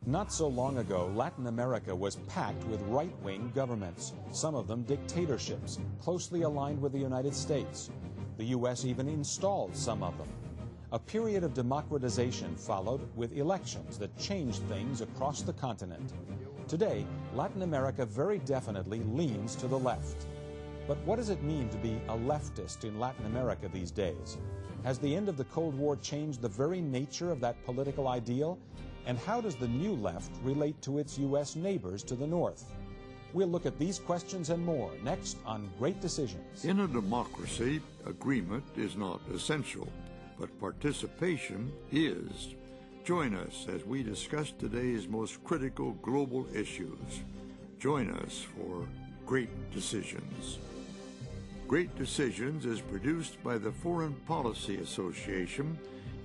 Not so long ago, Latin America was packed with right-wing governments, some of them dictatorships, closely aligned with the United States. The U.S. even installed some of them. A period of democratization followed with elections that changed things across the continent. Today, Latin America very definitely leans to the left. But what does it mean to be a leftist in Latin America these days? Has the end of the Cold War changed the very nature of that political ideal? And how does the new left relate to its U.S. neighbors to the north? We'll look at these questions and more next on Great Decisions. In a democracy, agreement is not essential, but participation is. Join us as we discuss today's most critical global issues. Join us for Great Decisions. Great Decisions is produced by the Foreign Policy Association,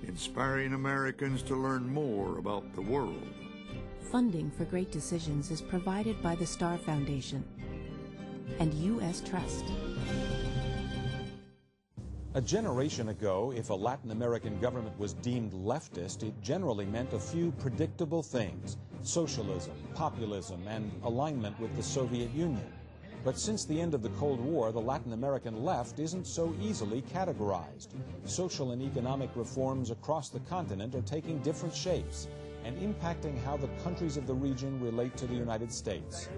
inspiring Americans to learn more about the world. Funding for Great Decisions is provided by the Star Foundation and U.S. Trust. A generation ago, if a Latin American government was deemed leftist, it generally meant a few predictable things: socialism, populism, and alignment with the Soviet Union. But since the end of the Cold War, the Latin American left isn't so easily categorized. Social and economic reforms across the continent are taking different shapes and impacting how the countries of the region relate to the United States.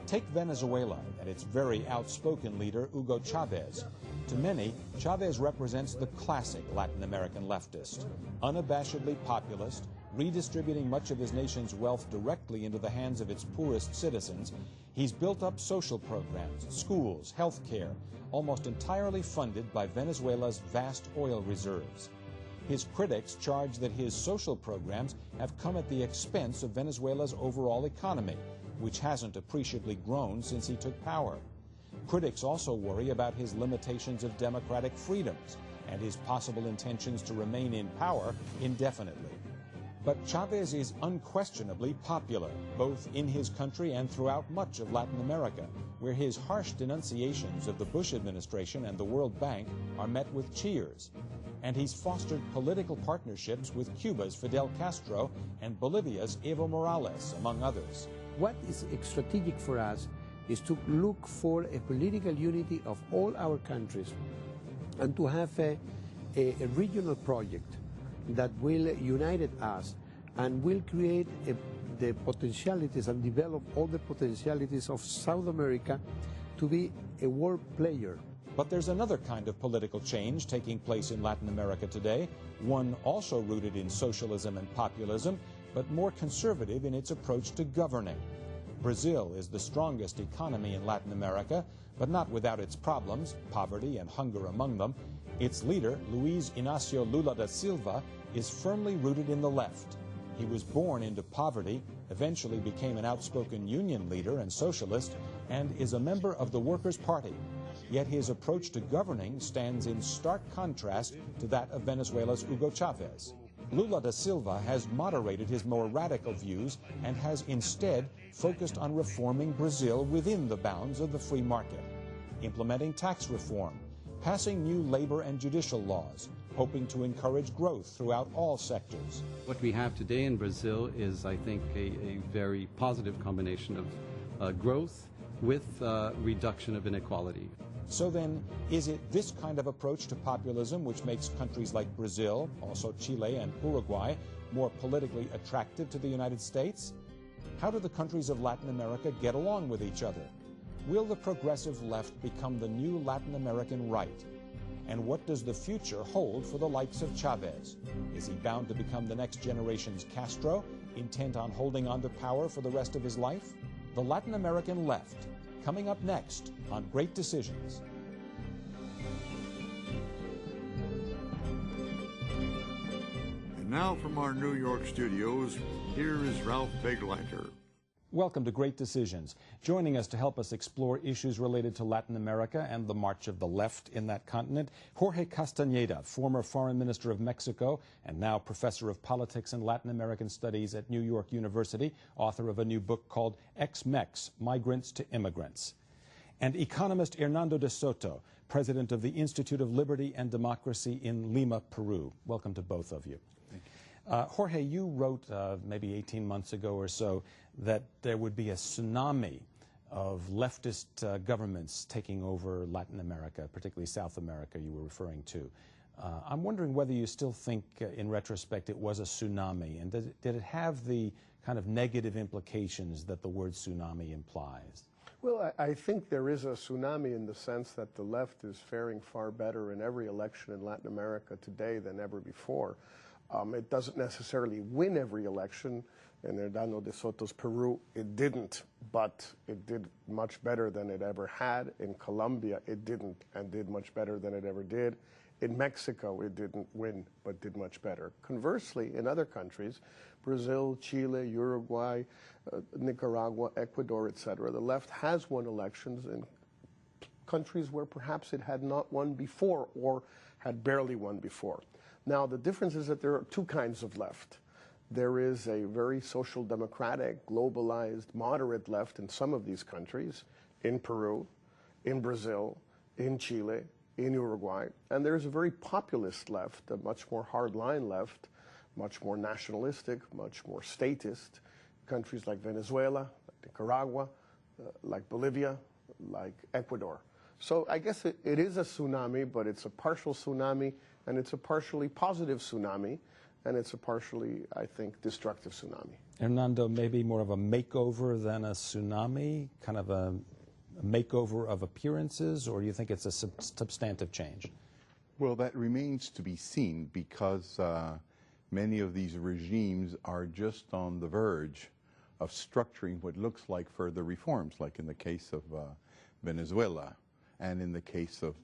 Take Venezuela and its very outspoken leader, Hugo Chavez. To many, Chavez represents the classic Latin American leftist, unabashedly populist, redistributing much of his nation's wealth directly into the hands of its poorest citizens. He's built up social programs, schools, health care, almost entirely funded by Venezuela's vast oil reserves. His critics charge that his social programs have come at the expense of Venezuela's overall economy, which hasn't appreciably grown since he took power. Critics also worry about his limitations of democratic freedoms and his possible intentions to remain in power indefinitely. But Chavez is unquestionably popular, both in his country and throughout much of Latin America, where his harsh denunciations of the Bush administration and the World Bank are met with cheers. And he's fostered political partnerships with Cuba's Fidel Castro and Bolivia's Evo Morales, among others. What is strategic for us is to look for a political unity of all our countries and to have a regional project that will unite us and will create the potentialities and develop all the potentialities of South America to be a world player. But there's another kind of political change taking place in Latin America today, one also rooted in socialism and populism, but more conservative in its approach to governing. Brazil is the strongest economy in Latin America, but not without its problems, poverty and hunger among them. Its leader, Luiz Inácio Lula da Silva, is firmly rooted in the left. He was born into poverty, eventually became an outspoken union leader and socialist, and is a member of the Workers' Party. Yet his approach to governing stands in stark contrast to that of Venezuela's Hugo Chavez. Lula da Silva has moderated his more radical views and has instead focused on reforming Brazil within the bounds of the free market, implementing tax reform, passing new labor and judicial laws, hoping to encourage growth throughout all sectors. What we have today in Brazil is, I think, a very positive combination of growth with reduction of inequality. So then, is it this kind of approach to populism which makes countries like Brazil, also Chile and Uruguay, more politically attractive to the United States? How do the countries of Latin America get along with each other? Will the progressive left become the new Latin American right? And what does the future hold for the likes of Chavez? Is he bound to become the next generation's Castro, intent on holding on to power for the rest of his life? The Latin American left, coming up next on Great Decisions. And now from our New York studios, here is Ralph Begleiter. Welcome to Great Decisions. Joining us to help us explore issues related to Latin America and the march of the left in that continent, Jorge Castañeda, former Foreign Minister of Mexico and now Professor of Politics and Latin American Studies at New York University, author of a new book called Ex-Mex, Migrants to Immigrants. And economist Hernando de Soto, President of the Institute of Liberty and Democracy in Lima, Peru. Welcome to both of you. Jorge, you wrote maybe 18 months ago or so that there would be a tsunami of leftist governments taking over Latin America, particularly South America you were referring to. I'm wondering whether you still think, in retrospect, it was a tsunami, and did it have the kind of negative implications that the word tsunami implies? Well, I think there is a tsunami in the sense that the left is faring far better in every election in Latin America today than ever before. It doesn't necessarily win every election. In Hernando de Soto's Peru, it didn't, but it did much better than it ever had. In Colombia, it didn't and did much better than it ever did. In Mexico, it didn't win, but did much better. Conversely, in other countries, Brazil, Chile, Uruguay, Nicaragua, Ecuador, etc., the left has won elections in countries where perhaps it had not won before or had barely won before. Now, the difference is that there are two kinds of left. There is a very social democratic, globalized, moderate left in some of these countries, in Peru, in Brazil, in Chile, in Uruguay, and there's a very populist left, a much more hardline left, much more nationalistic, much more statist, countries like Venezuela, like Nicaragua, like Bolivia, like Ecuador. So I guess it is a tsunami, but it's a partial tsunami, and it's a partially positive tsunami, and it's a partially, I think, destructive tsunami. Hernando, maybe more of a makeover than a tsunami, kind of a makeover of appearances, or do you think it's a substantive change? Well, that remains to be seen, because many of these regimes are just on the verge of structuring what looks like further reforms, like in the case of Venezuela and in the case of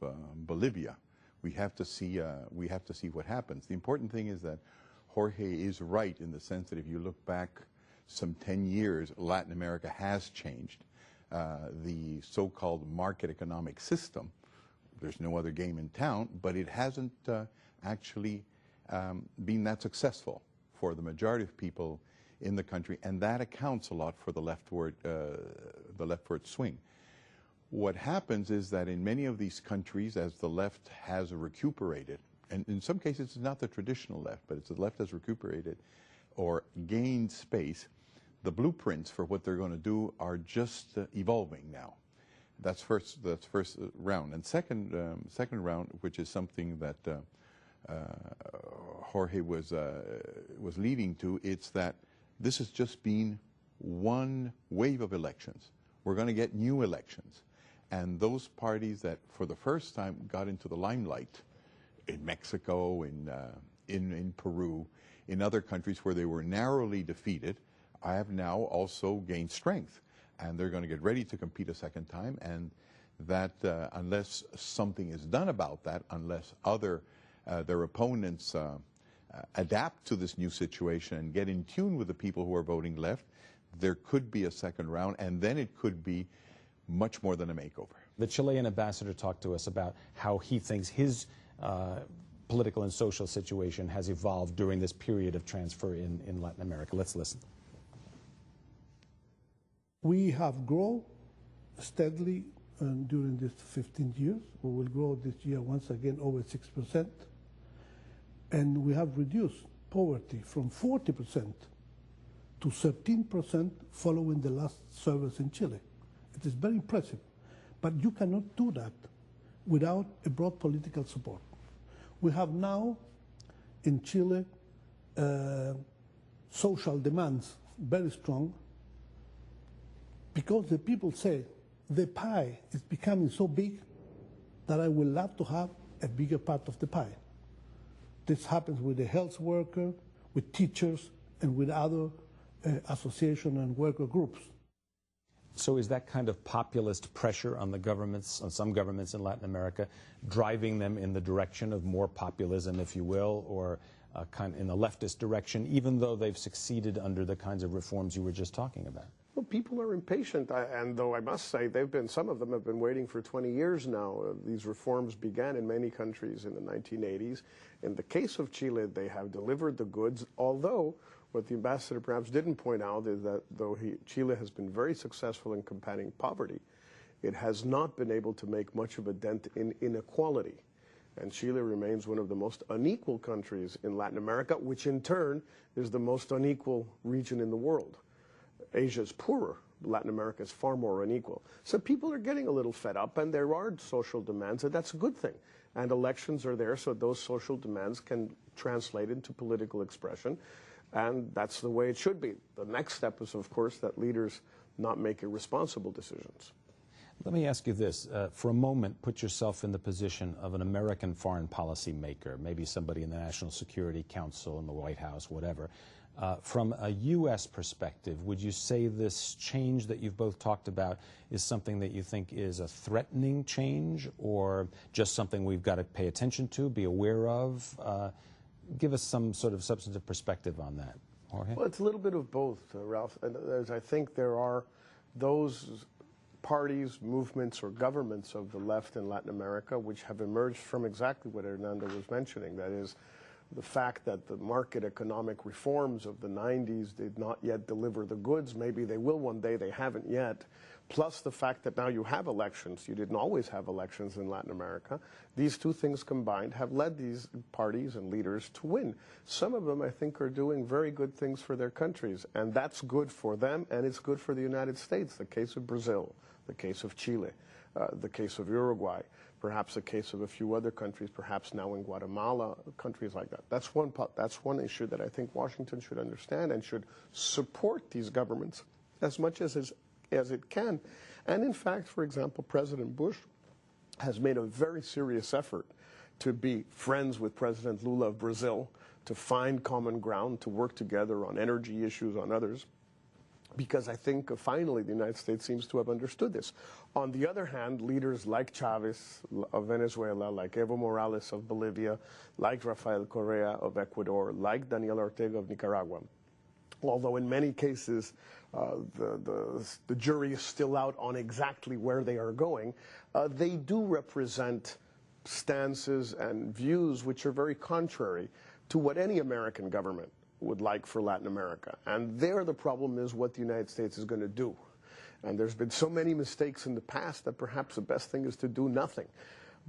Bolivia. We have to see what happens. The important thing is that Jorge is right in the sense that if you look back some 10 years, Latin America has changed. The so-called market economic system, there's no other game in town, but it hasn't actually been that successful for the majority of people in the country, and that accounts a lot for the leftward swing. What happens is that in many of these countries, as the left has recuperated, and in some cases it's not the traditional left, but it's the left has recuperated or gained space, the blueprints for what they're going to do are just evolving now. That's first round. And second round, which is something that Jorge was leading to, it's that this has just been one wave of elections. We're going to get new elections. And those parties that for the first time got into the limelight in Mexico, in Peru, in other countries where they were narrowly defeated, have now also gained strength. And they're going to get ready to compete a second time. And that unless something is done about that, unless their opponents adapt to this new situation and get in tune with the people who are voting left, there could be a second round, and then it could be much more than a makeover. The Chilean ambassador talked to us about how he thinks his political and social situation has evolved during this period of transfer in Latin America. Let's listen. We have grown steadily during these 15 years. We will grow this year once again over 6%. And we have reduced poverty from 40% to 13% following the last surveys in Chile. It is very impressive. But you cannot do that without a broad political support. We have now in Chile social demands very strong, because the people say the pie is becoming so big that I would love to have a bigger part of the pie. This happens with the health worker, with teachers, and with other association and worker groups. So is that kind of populist pressure on the governments, on some governments in Latin America, driving them in the direction of more populism, if you will, or kind of in the leftist direction, even though they've succeeded under the kinds of reforms you were just talking about? Well, people are impatient, and though I must say some of them have been waiting for 20 years now. These reforms began in many countries in the 1980s. In the case of Chile, they have delivered the goods, although what the ambassador perhaps didn't point out is that though Chile has been very successful in combating poverty, it has not been able to make much of a dent in inequality. And Chile remains one of the most unequal countries in Latin America, which in turn is the most unequal region in the world. Asia is poorer. Latin America is far more unequal. So people are getting a little fed up, and there are social demands, and that's a good thing. And elections are there so those social demands can translate into political expression, and that's the way it should be. The next step is, of course, that leaders not make irresponsible decisions. Let me ask you this. For a moment, put yourself in the position of an American foreign policy maker, maybe somebody in the National Security Council, in the White House, whatever. From a U.S. perspective, would you say this change that you've both talked about is something that you think is a threatening change, or just something we've got to pay attention to, be aware of? Give us some sort of substantive perspective on that. Jorge? Well, it's a little bit of both, Ralph. And I think there are those parties, movements, or governments of the left in Latin America which have emerged from exactly what Hernando was mentioning. That is, the fact that the market economic reforms of the 90s did not yet deliver the goods. Maybe they will one day, they haven't yet. Plus the fact that now you have elections. You didn't always have elections in Latin America. These two things combined have led these parties and leaders to win. Some of them, I think, are doing very good things for their countries, and that's good for them, and it's good for the United States. The case of Brazil, the case of Chile, the case of Uruguay, perhaps the case of a few other countries, perhaps now in Guatemala, countries like that. That's one issue that I think Washington should understand and should support these governments as much as it can. And in fact, for example, President Bush has made a very serious effort to be friends with President Lula of Brazil, to find common ground, to work together on energy issues, on others, because I think finally the United States seems to have understood this. On the other hand, leaders like Chavez of Venezuela, like Evo Morales of Bolivia, like Rafael Correa of Ecuador, like Daniel Ortega of Nicaragua, although in many cases the jury is still out on exactly where they are going, they do represent stances and views which are very contrary to what any American government would like for Latin America. And there the problem is what the United States is going to do. And there's been so many mistakes in the past that perhaps the best thing is to do nothing.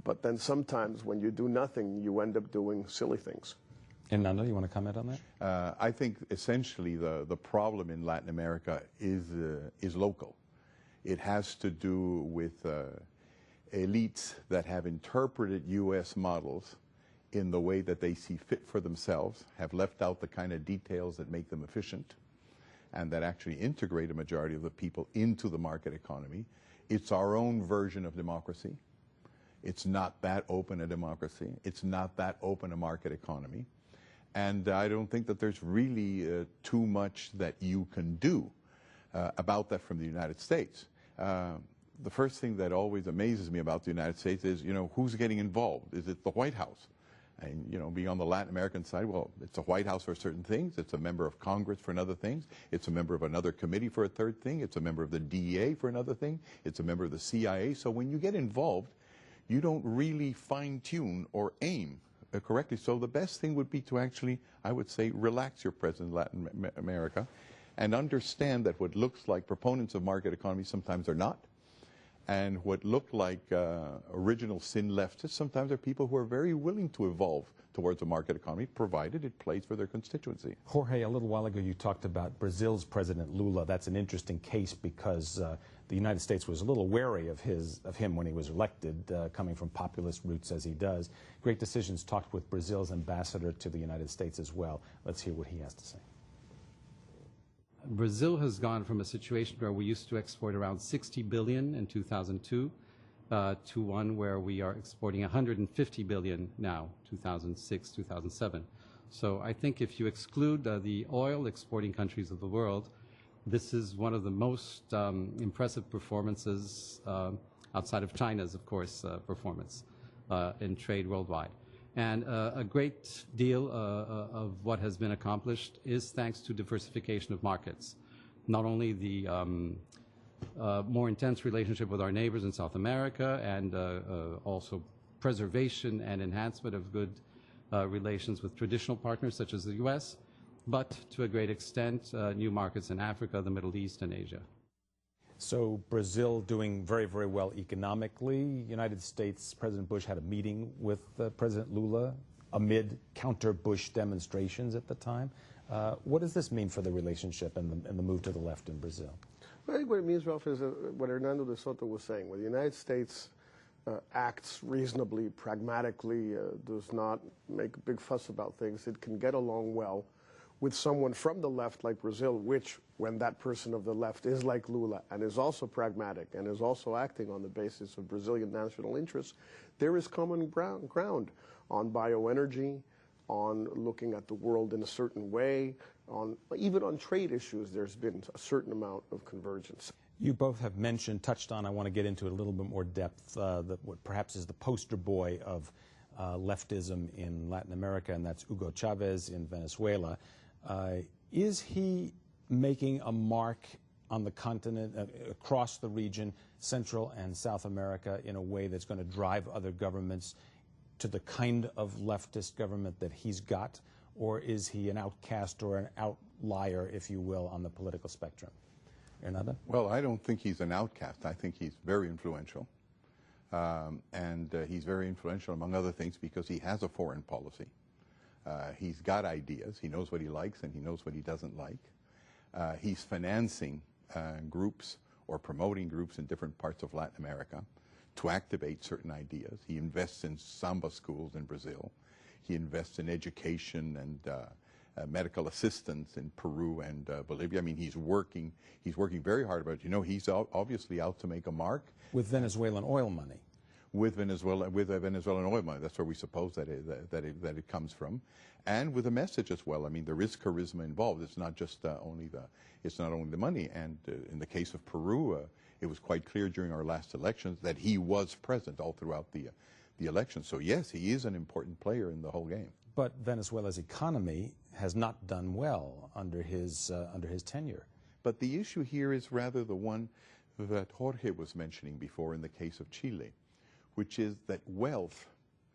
But then sometimes when you do nothing, you end up doing silly things. And Nando, you want to comment on that? I think essentially the problem in Latin America is local. It has to do with elites that have interpreted U.S. models in the way that they see fit for themselves, have left out the kind of details that make them efficient, and that actually integrate a majority of the people into the market economy. It's our own version of democracy. It's not that open a democracy. It's not that open a market economy. And I don't think that there's really too much that you can do about that from the United States. The first thing that always amazes me about the United States is, who's getting involved? Is it the White House? And, being on the Latin American side, well, it's a White House for certain things. It's a member of Congress for another things. It's a member of another committee for a third thing. It's a member of the DEA for another thing. It's a member of the CIA. So when you get involved, you don't really fine-tune or aim correctly. So the best thing would be to actually, I would say, relax your presence in Latin America and understand that what looks like proponents of market economy sometimes are not. And what look like original sin leftists sometimes are people who are very willing to evolve towards a market economy, provided it plays for their constituency. Jorge, a little while ago you talked about Brazil's President Lula. That's an interesting case because the United States was a little wary of him when he was elected, coming from populist roots as he does. Great Decisions talked with Brazil's ambassador to the United States as well. Let's hear what he has to say. Brazil has gone from a situation where we used to export around 60 billion in 2002 to one where we are exporting 150 billion now, 2006, 2007. So I think if you exclude the oil exporting countries of the world, this is one of the most impressive performances outside of China's, of course, performance in trade worldwide. And a great deal of what has been accomplished is thanks to diversification of markets. Not only the more intense relationship with our neighbors in South America and also preservation and enhancement of good relations with traditional partners such as the U.S., but to a great extent, new markets in Africa, the Middle East, and Asia. So Brazil doing very, very well economically. United States, President Bush had a meeting with President Lula amid counter-Bush demonstrations at the time. What does this mean for the relationship and the move to the left in Brazil? I think what it means, Ralph, is what Hernando de Soto was saying. When the United States acts reasonably, pragmatically, does not make a big fuss about things, it can get along well with someone from the left like Brazil, which, when that person of the left is like Lula and is also pragmatic and is also acting on the basis of Brazilian national interests, there is common ground on bioenergy, on looking at the world in a certain way, even on trade issues. There's been a certain amount of convergence. You both have touched on, I want to get into it a little bit more depth, what perhaps is the poster boy of leftism in Latin America, and that's Hugo Chavez in Venezuela. Is he making a mark on the continent, across the region, Central and South America, in a way that's going to drive other governments to the kind of leftist government that he's got? Or is he an outcast or an outlier, if you will, on the political spectrum? Hernando? Well, I don't think he's an outcast. I think he's very influential. And he's very influential, among other things, because he has a foreign policy. He's got ideas. He knows what he likes and he knows what he doesn't like. He's financing groups or promoting groups in different parts of Latin America to activate certain ideas. He invests in samba schools in Brazil. He invests in education and medical assistance in Peru and Bolivia. I mean, he's working very hard about it. You know, he's obviously out to make a mark. With Venezuelan oil money. With Venezuelan oil money. That's where we suppose that it comes from. And with a message as well. I mean, there is charisma involved. It's not just only the money. And in the case of Peru, it was quite clear during our last elections that he was present all throughout the election. So yes, he is an important player in the whole game. But Venezuela's economy has not done well under his tenure. But the issue here is rather the one that Jorge was mentioning before in the case of Chile, which is that wealth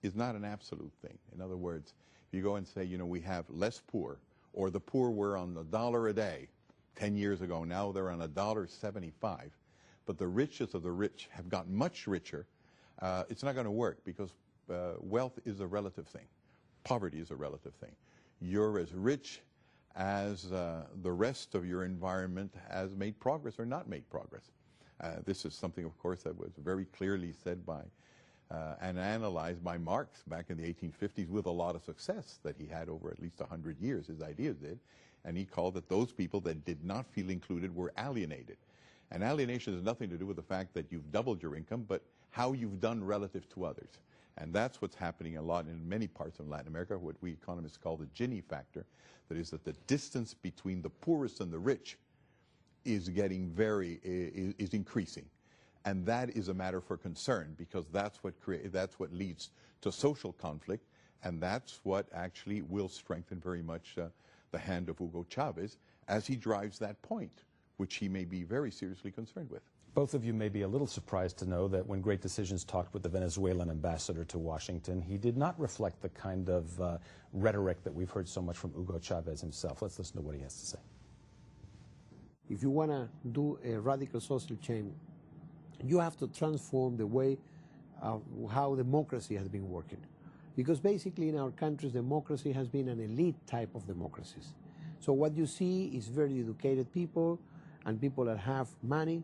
is not an absolute thing. In other words, if you go and say, you know, we have less poor, or the poor were on $1 a day 10 years ago, now they're on $1.75, but the richest of the rich have gotten much richer, it's not going to work, because wealth is a relative thing. Poverty is a relative thing. You're as rich as the rest of your environment has made progress or not made progress. This is something, of course, that was very clearly said by and analyzed by Marx back in the 1850s with a lot of success that he had over at least 100 years, his ideas did. And he called that those people that did not feel included were alienated. And alienation has nothing to do with the fact that you've doubled your income, but how you've done relative to others. And that's what's happening a lot in many parts of Latin America, what we economists call the Gini factor. That is that the distance between the poorest and the rich is getting is increasing. And that is a matter for concern, because that's what leads to social conflict, and that's what actually will strengthen very much the hand of Hugo Chavez as he drives that point, which he may be very seriously concerned with. Both of you may be a little surprised to know that when Great Decisions talked with the Venezuelan ambassador to Washington, he did not reflect the kind of rhetoric that we've heard so much from Hugo Chavez himself. Let's listen to what he has to say. If you want to do a radical social change, you have to transform the way of how democracy has been working. Because basically in our countries, democracy has been an elite type of democracies. So what you see is very educated people and people that have money,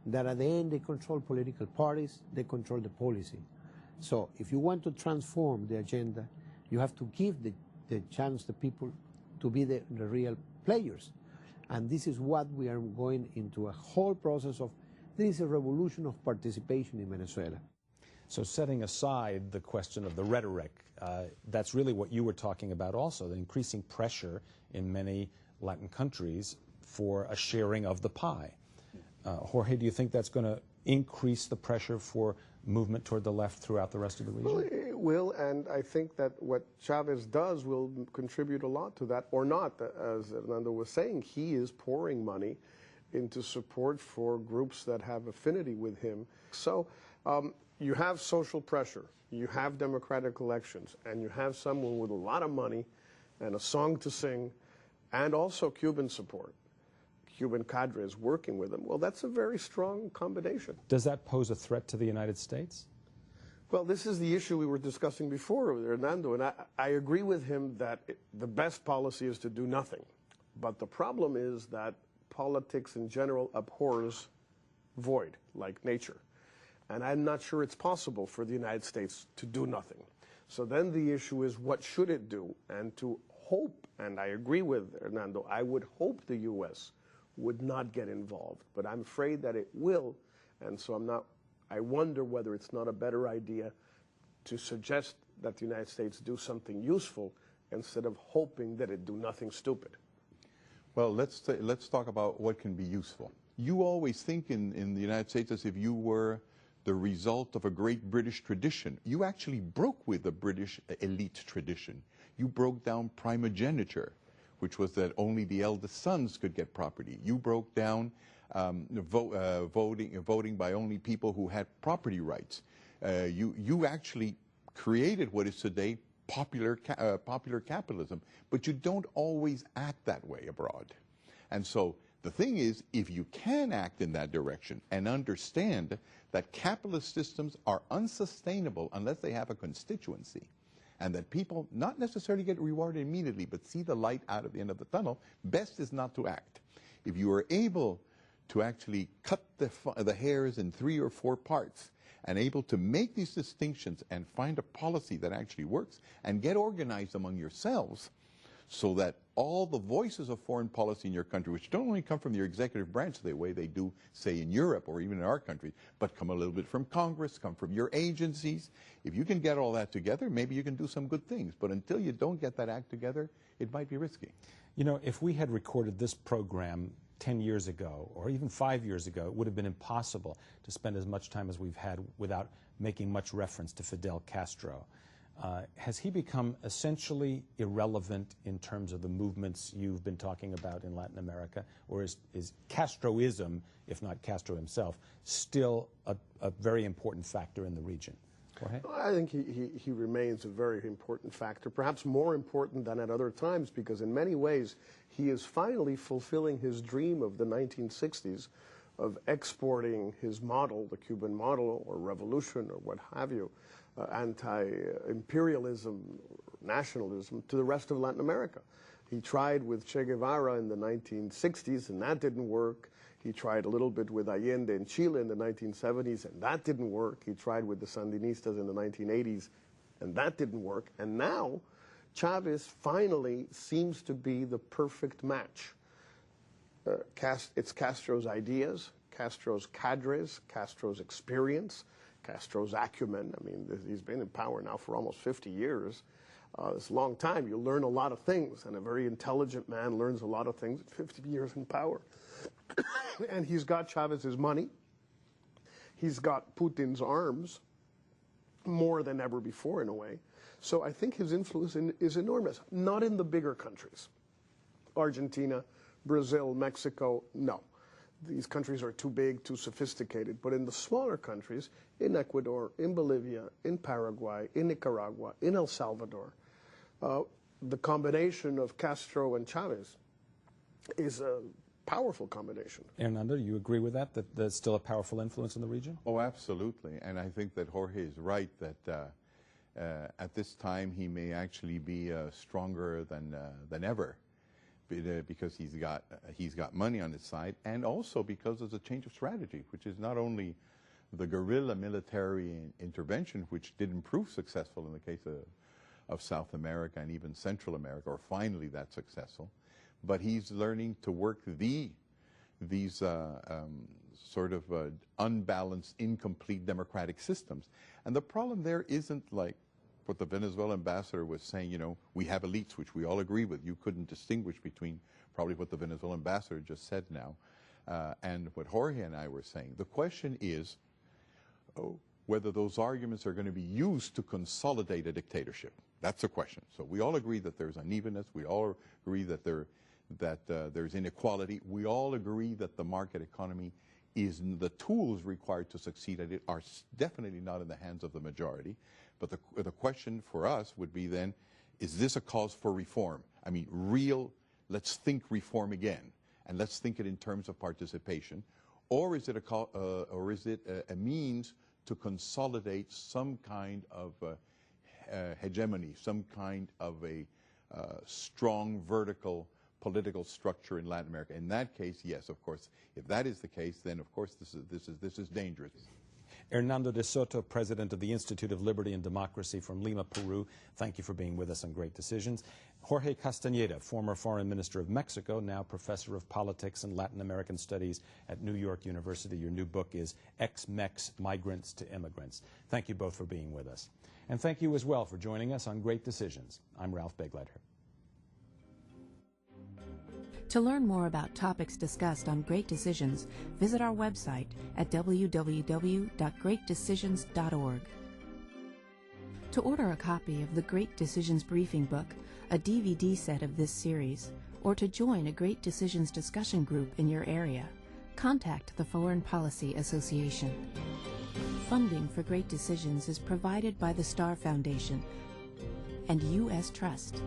that at the end they control political parties, they control the policy. So if you want to transform the agenda, you have to give the chance to people to be the real players. And this is what we are going into, a whole process of. This is a revolution of participation in Venezuela. So setting aside the question of the rhetoric, that's really what you were talking about also, the increasing pressure in many Latin countries for a sharing of the pie. Jorge, do you think that's going to increase the pressure for movement toward the left throughout the rest of the region? Well, it will, and I think that what Chavez does will contribute a lot to that, or not. As Hernando was saying, he is pouring money into support for groups that have affinity with him. So you have social pressure, you have democratic elections, and you have someone with a lot of money and a song to sing, and also Cuban support. Cuban cadres working with him, well, that's a very strong combination. Does that pose a threat to the United States? Well, this is the issue we were discussing before with Hernando, and I agree with him that the best policy is to do nothing. But the problem is that politics in general abhors void, like nature. And I'm not sure it's possible for the United States to do nothing. So then the issue is, what should it do? And to hope, and I agree with Hernando, I would hope the U.S. would not get involved. But I'm afraid that it will, and so I wonder whether it's not a better idea to suggest that the United States do something useful instead of hoping that it do nothing stupid. Well, let's talk about what can be useful. You always think in the United States as if you were the result of a great British tradition. You actually broke with the British elite tradition. You broke down primogeniture, which was that only the eldest sons could get property. You broke down voting by only people who had property rights. You actually created what is today popular capitalism, but you don't always act that way abroad. And so the thing is, if you can act in that direction and understand that capitalist systems are unsustainable unless they have a constituency, and that people not necessarily get rewarded immediately, but see the light out of the end of the tunnel, best is not to act. If you are able to actually cut the hairs in 3 or 4 parts and able to make these distinctions and find a policy that actually works and get organized among yourselves so that all the voices of foreign policy in your country, which don't only come from your executive branch the way they do, say, in Europe or even in our country, but come a little bit from Congress, come from your agencies. If you can get all that together, maybe you can do some good things. But until you don't get that act together, it might be risky. You know, if we had recorded this program 10 years ago or even 5 years ago, it would have been impossible to spend as much time as we've had without making much reference to Fidel Castro. Has he become essentially irrelevant in terms of the movements you've been talking about in Latin America? Or is Castroism, if not Castro himself, still a very important factor in the region? Jorge? I think he remains a very important factor, perhaps more important than at other times, because in many ways he is finally fulfilling his dream of the 1960s of exporting his model, the Cuban model or revolution or what have you, anti-imperialism, nationalism, to the rest of Latin America. He tried with Che Guevara in the 1960s, and that didn't work. He tried a little bit with Allende in Chile in the 1970s, and that didn't work. He tried with the Sandinistas in the 1980s, and that didn't work. And now, Chavez finally seems to be the perfect match. It's Castro's ideas, Castro's cadres, Castro's experience, Castro's acumen. I mean, he's been in power now for almost 50 years. It's a long time. You learn a lot of things, and a very intelligent man learns a lot of things at 50 years in power. And he's got Chavez's money. He's got Putin's arms more than ever before, in a way. So I think his influence is enormous. Not in the bigger countries. Argentina, Brazil, Mexico, no. These countries are too big, too sophisticated. But in the smaller countries, in Ecuador, in Bolivia, in Paraguay, in Nicaragua, in El Salvador, the combination of Castro and Chavez is a powerful combination. Hernando, do you agree with that there's still a powerful influence in the region? Oh, absolutely. And I think that Jorge is right that at this time he may actually be stronger than ever. Because he's got money on his side, and also because there's a change of strategy, which is not only the guerrilla military intervention, which didn't prove successful in the case of South America and even Central America, or finally that successful, but he's learning to work these sort of unbalanced, incomplete democratic systems. And the problem there isn't like what the Venezuelan ambassador was saying, you know, we have elites, which we all agree with. You couldn't distinguish between probably what the Venezuelan ambassador just said now and what Jorge and I were saying. The question is whether those arguments are going to be used to consolidate a dictatorship. That's the question. So we all agree that there's unevenness. We all agree that there's inequality. We all agree that the market economy is the tools required to succeed at it are definitely not in the hands of the majority. But the question for us would be then, is this a cause for reform? I mean, let's think reform again. and let's think it in terms of participation, or is it a means to consolidate some kind of hegemony, some kind of a strong vertical political structure in Latin America? In that case, yes, of course. If that is the case, then of course this is dangerous. Hernando de Soto, President of the Institute of Liberty and Democracy from Lima, Peru, thank you for being with us on Great Decisions. Jorge Castañeda, former Foreign Minister of Mexico, now Professor of Politics and Latin American Studies at New York University. Your new book is Ex-Mex, Migrants to Immigrants. Thank you both for being with us. And thank you as well for joining us on Great Decisions. I'm Ralph Begleiter. To learn more about topics discussed on Great Decisions, visit our website at www.greatdecisions.org. To order a copy of the Great Decisions Briefing Book, a DVD set of this series, or to join a Great Decisions discussion group in your area, contact the Foreign Policy Association. Funding for Great Decisions is provided by the Star Foundation and U.S. Trust,